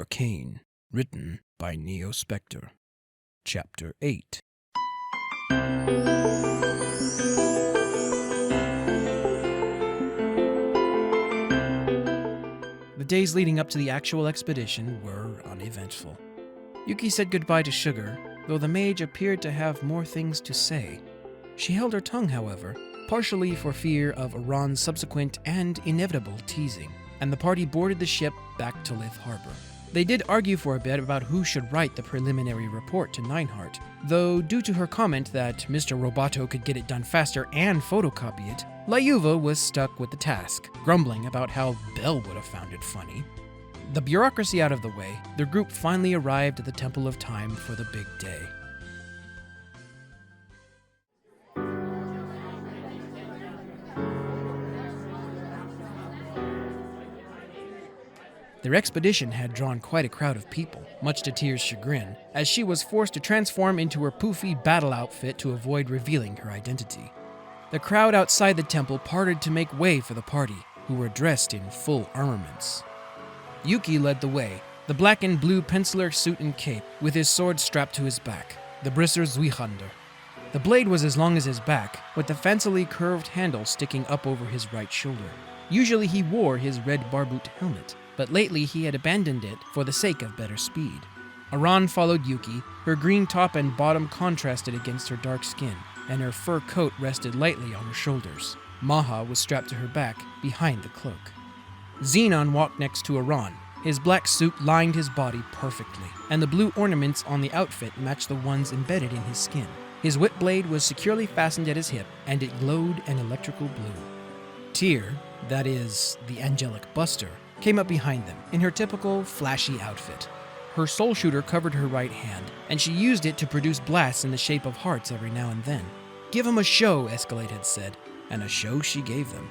Arcane, written by Neospector. Chapter 8. The days leading up to the actual expedition were uneventful. Yuki said goodbye to Sugar, though the mage appeared to have more things to say. She held her tongue, however, partially for fear of Iran's subsequent and inevitable teasing, and the party boarded the ship back to Lith Harbor. They did argue for a bit about who should write the preliminary report to Nineheart, though due to her comment that Mr. Roboto could get it done faster and photocopy it, Layuva was stuck with the task, grumbling about how Belle would have found it funny. The bureaucracy out of the way, the group finally arrived at the Temple of Time for the big day. Their expedition had drawn quite a crowd of people, much to Tyr's chagrin, as she was forced to transform into her poofy battle outfit to avoid revealing her identity. The crowd outside the temple parted to make way for the party, who were dressed in full armaments. Yuki led the way, the black and blue penciler suit and cape, with his sword strapped to his back, the Brisser Zweihander. The blade was as long as his back, with the fancily curved handle sticking up over his right shoulder. Usually he wore his red barboot helmet, but lately he had abandoned it for the sake of better speed. Aran followed Yuki, her green top and bottom contrasted against her dark skin, and her fur coat rested lightly on her shoulders. Maha was strapped to her back, behind the cloak. Xenon walked next to Aran. His black suit lined his body perfectly, and the blue ornaments on the outfit matched the ones embedded in his skin. His whip blade was securely fastened at his hip, and it glowed an electrical blue. Tyr, that is, the angelic Buster, came up behind them in her typical flashy outfit. Her soul shooter covered her right hand, and she used it to produce blasts in the shape of hearts every now and then. "Give 'em a show," Escalade had said, and a show she gave them.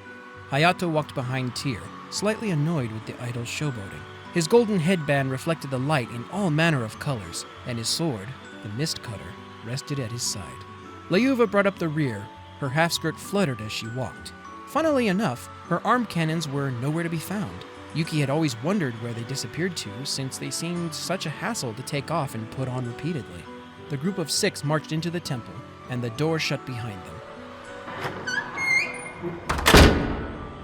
Hayato walked behind Tyr, slightly annoyed with the idol's showboating. His golden headband reflected the light in all manner of colors, and his sword, the Mist Cutter, rested at his side. Layuva brought up the rear. Her half-skirt fluttered as she walked. Funnily enough, her arm cannons were nowhere to be found. Yuki had always wondered where they disappeared to, since they seemed such a hassle to take off and put on repeatedly. The group of 6 marched into the temple, and the door shut behind them.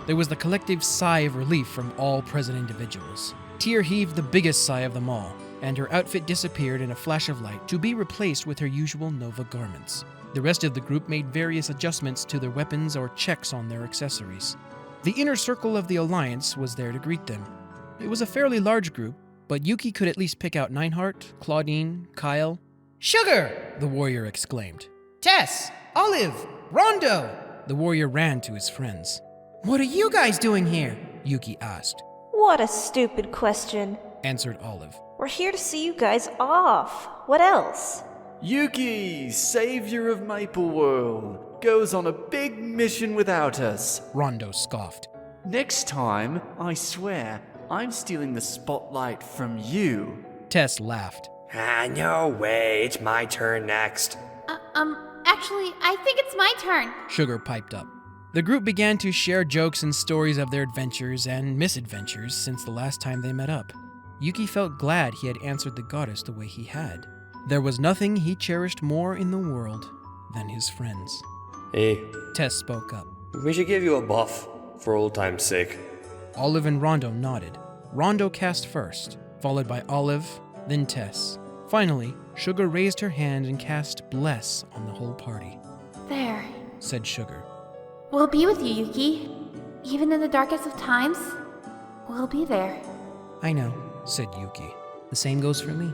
There was the collective sigh of relief from all present individuals. Tyr heaved the biggest sigh of them all, and her outfit disappeared in a flash of light to be replaced with her usual Nova garments. The rest of the group made various adjustments to their weapons or checks on their accessories. The inner circle of the Alliance was there to greet them. It was a fairly large group, but Yuki could at least pick out Nineheart, Claudine, Kyle. "Sugar!" the warrior exclaimed. "Tess! Olive! Rondo!" The warrior ran to his friends. "What are you guys doing here?" Yuki asked. "What a stupid question," answered Olive. "We're here to see you guys off. What else?" "Yuki, savior of Maple World, goes on a big mission without us," Rondo scoffed. "Next time, I swear, I'm stealing the spotlight from you." Tess laughed. No way, it's my turn next. Actually, I think it's my turn. Sugar piped up. The group began to share jokes and stories of their adventures and misadventures since the last time they met up. Yuki felt glad he had answered the goddess the way he had. There was nothing he cherished more in the world than his friends. Hey, Tess spoke up. we should give you a buff, for old time's sake. Olive and Rondo nodded. Rondo cast first, followed by Olive, then Tess. Finally, Sugar raised her hand and cast Bless on the whole party. There. Said Sugar. We'll be with you, Yuki. Even in the darkest of times, we'll be there. I know, said Yuki. The same goes for me.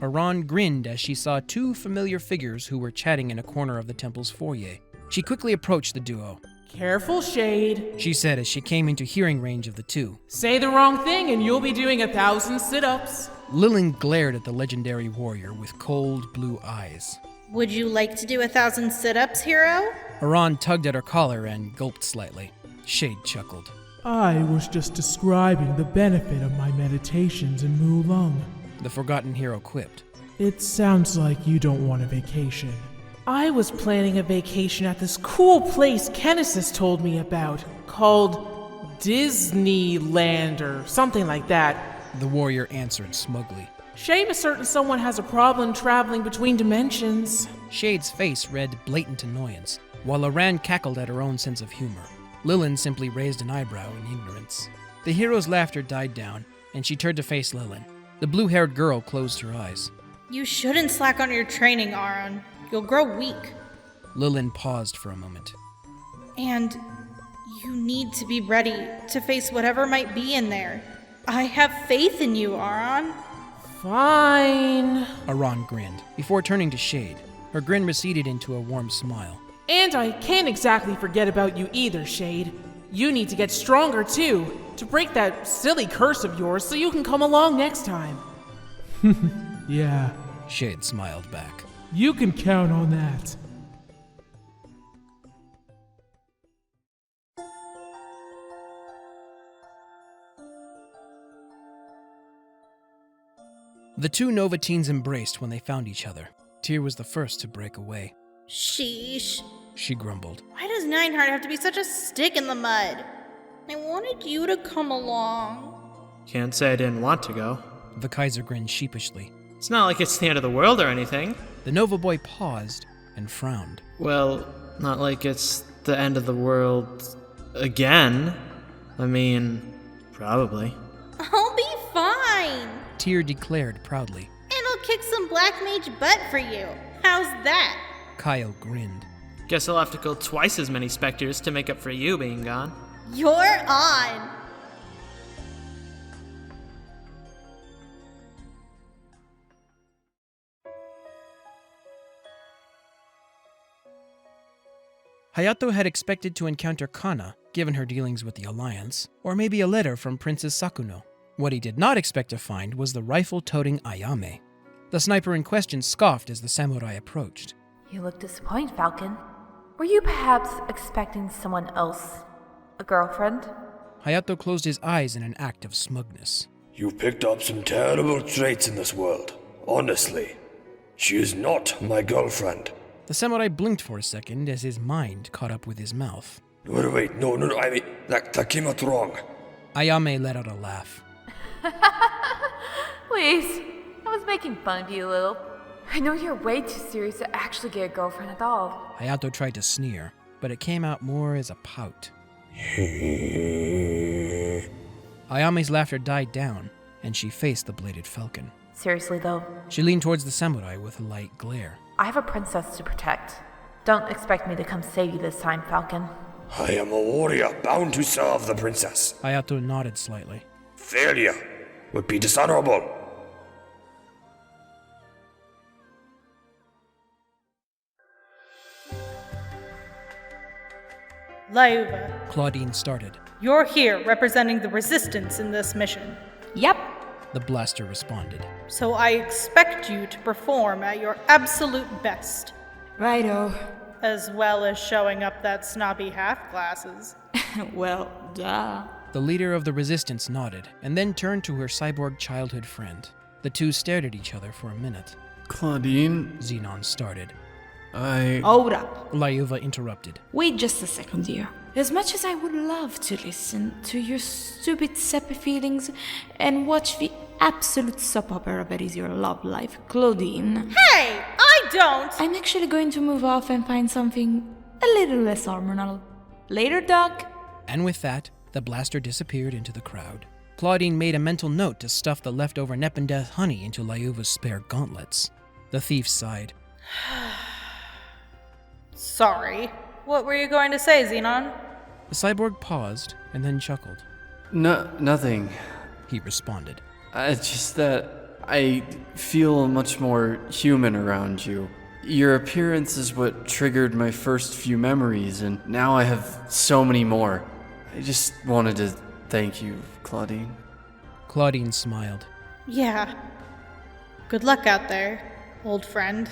Aran grinned as she saw 2 familiar figures who were chatting in a corner of the temple's foyer. She quickly approached the duo. "Careful, Shade," she said as she came into hearing range of the 2. "Say the wrong thing and you'll be doing 1,000 sit-ups." Lillian glared at the legendary warrior with cold blue eyes. "Would you like to do 1,000 sit-ups, hero?" Aran tugged at her collar and gulped slightly. Shade chuckled. "I was just describing the benefit of my meditations in Mulung," the forgotten hero quipped. "It sounds like you don't want a vacation. I was planning a vacation at this cool place Kennesis told me about, called Disneyland or something like that. The warrior answered smugly. Shame is certain someone has a problem traveling between dimensions. Shade's face read blatant annoyance, while Aran cackled at her own sense of humor. Lilin simply raised an eyebrow in ignorance. The hero's laughter died down, and she turned to face Lilin. The blue-haired girl closed her eyes. You shouldn't slack on your training, Aaron. You'll grow weak. Lilin paused for a moment. And you need to be ready to face whatever might be in there. I have faith in you, Aaron. Fine. Aran grinned, before turning to Shade. Her grin receded into a warm smile. And I can't exactly forget about you either, Shade. You need to get stronger too, to break that silly curse of yours so you can come along next time. Yeah, Shade smiled back. you can count on that. The two Nova teens embraced when they found each other. Tyr was the first to break away. Sheesh. She grumbled. Why does Nineheart have to be such a stick in the mud? I wanted you to come along. Can't say I didn't want to go. The Kaiser grinned sheepishly. It's not like it's the end of the world or anything. The Nova boy paused and frowned. Well, not like it's the end of the world again. I mean, probably. I'll be fine. Tyr declared proudly. And I'll kick some black mage butt for you. How's that? Kyle grinned. Guess I'll have to kill twice as many specters to make up for you being gone. You're on. Hayato had expected to encounter Kana, given her dealings with the Alliance, or maybe a letter from Princess Sakuno. What he did not expect to find was the rifle-toting Ayame. The sniper in question scoffed as the samurai approached. You look disappointed, Falcon. Were you perhaps expecting someone else? A girlfriend? Hayato closed his eyes in an act of smugness. You picked up some terrible traits in this world. Honestly. She is not my girlfriend. The samurai blinked for a second as his mind caught up with his mouth. Wait, no, I mean, that came out wrong. Ayame let out a laugh. Please, I was making fun of you a little. I know you're way too serious to actually get a girlfriend at all. Hayato tried to sneer, but it came out more as a pout. Ayame's laughter died down, and she faced the bladed falcon. Seriously, though, She leaned towards the samurai with a light glare. I have a princess to protect. Don't expect me to come save you this time, Falcon. I am a warrior bound to serve the princess. Hayato nodded slightly. Failure would be dishonorable. Lyuva, Claudine started. you're here representing the Resistance in this mission. Yep. The blaster responded. So I expect you to perform at your absolute best. Righto. As well as showing up that snobby half-glasses. Well, duh. The leader of the resistance nodded, and then turned to her cyborg childhood friend. The two stared at each other for a minute. Claudine, Xenon started. Hold up. Lyuva interrupted. Wait just a second, dear. As much as I would love to listen to your stupid sappy feelings and watch the absolute soap opera that is your love life, Claudine, Hey, I don't! I'm actually going to move off and find something a little less hormonal. Later, Doc. And with that, the blaster disappeared into the crowd. Claudine made a mental note to stuff the leftover Nepenthe honey into Lyuva's spare gauntlets. The thief sighed. Sorry. What were you going to say, Xenon? The cyborg paused and then chuckled. Nothing. He responded. It's just that I feel much more human around you. Your appearance is what triggered my first few memories, and now I have so many more. I just wanted to thank you, Claudine. Claudine smiled. Yeah. Good luck out there, old friend.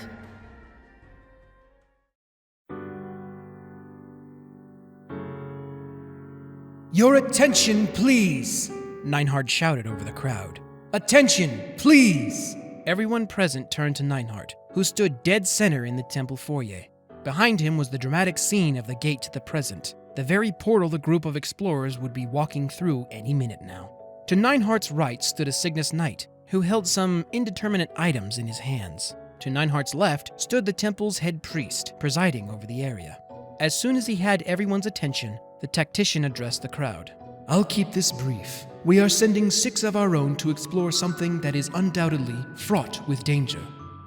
Your attention, please! Neinhard shouted over the crowd. Attention, please! Everyone present turned to Neinhardt, who stood dead center in the temple foyer. Behind him was the dramatic scene of the gate to the present, the very portal the group of explorers would be walking through any minute now. To Neinhardt's right stood a Cygnus Knight, who held some indeterminate items in his hands. To Neinhardt's left stood the temple's head priest, presiding over the area. As soon as he had everyone's attention, the tactician addressed the crowd. I'll keep this brief. We are sending 6 of our own to explore something that is undoubtedly fraught with danger.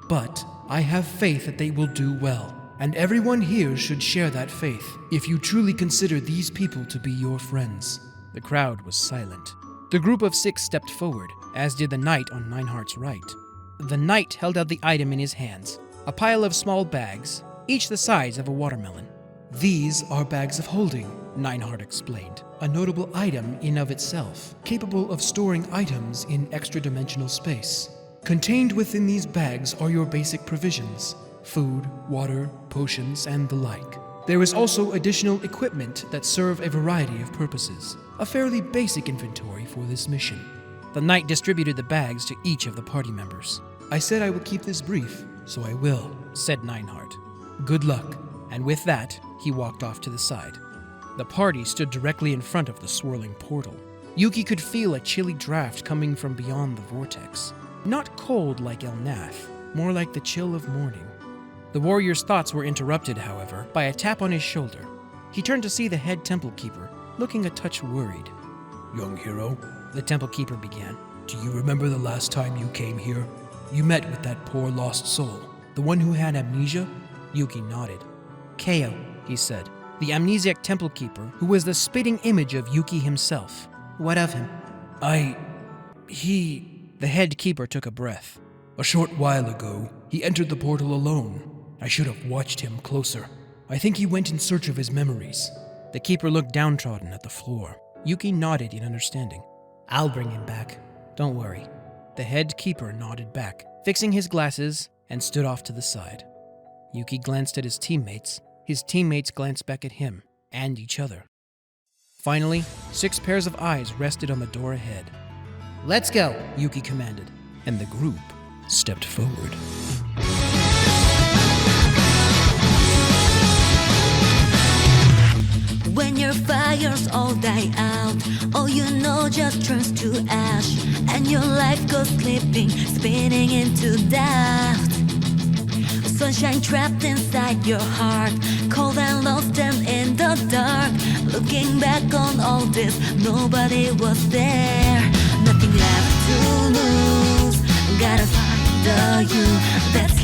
But I have faith that they will do well, and everyone here should share that faith if you truly consider these people to be your friends. The crowd was silent. The group of 6 stepped forward, as did the knight on Neinhardt's right. The knight held out the item in his hands, a pile of small bags, each the size of a watermelon. These are bags of holding, Neinhardt explained. a notable item in of itself, capable of storing items in extra-dimensional space. Contained within these bags are your basic provisions, food, water, potions, and the like. There is also additional equipment that serve a variety of purposes, a fairly basic inventory for this mission. The knight distributed the bags to each of the party members. I said I would keep this brief, so I will, said Neinhardt. Good luck. And with that, he walked off to the side. The party stood directly in front of the swirling portal. Yuki could feel a chilly draft coming from beyond the vortex. Not cold like Elnath, more like the chill of morning. The warrior's thoughts were interrupted, however, by a tap on his shoulder. He turned to see the head temple keeper, looking a touch worried. Young hero, the temple keeper began. Do you remember the last time you came here? You met with that poor lost soul, the one who had amnesia? Yuki nodded. Keo, he said, the amnesiac temple keeper who was the spitting image of Yuki himself. What of him? The head keeper took a breath. A short while ago, he entered the portal alone. I should have watched him closer. I think he went in search of his memories. The keeper looked downtrodden at the floor. Yuki nodded in understanding. I'll bring him back. Don't worry. The head keeper nodded back, fixing his glasses, and stood off to the side. Yuki glanced at his teammates. His teammates glanced back at him, and each other. Finally, 6 pairs of eyes rested on the door ahead. Let's go, Yuki commanded, and the group stepped forward. When your fires all die out, all you know just turns to ash, and your life goes slipping, spinning into doubt. Sunshine trapped inside your heart, cold and lost and in the dark. Looking back on all this, nobody was there. Nothing left to lose, gotta find the you that's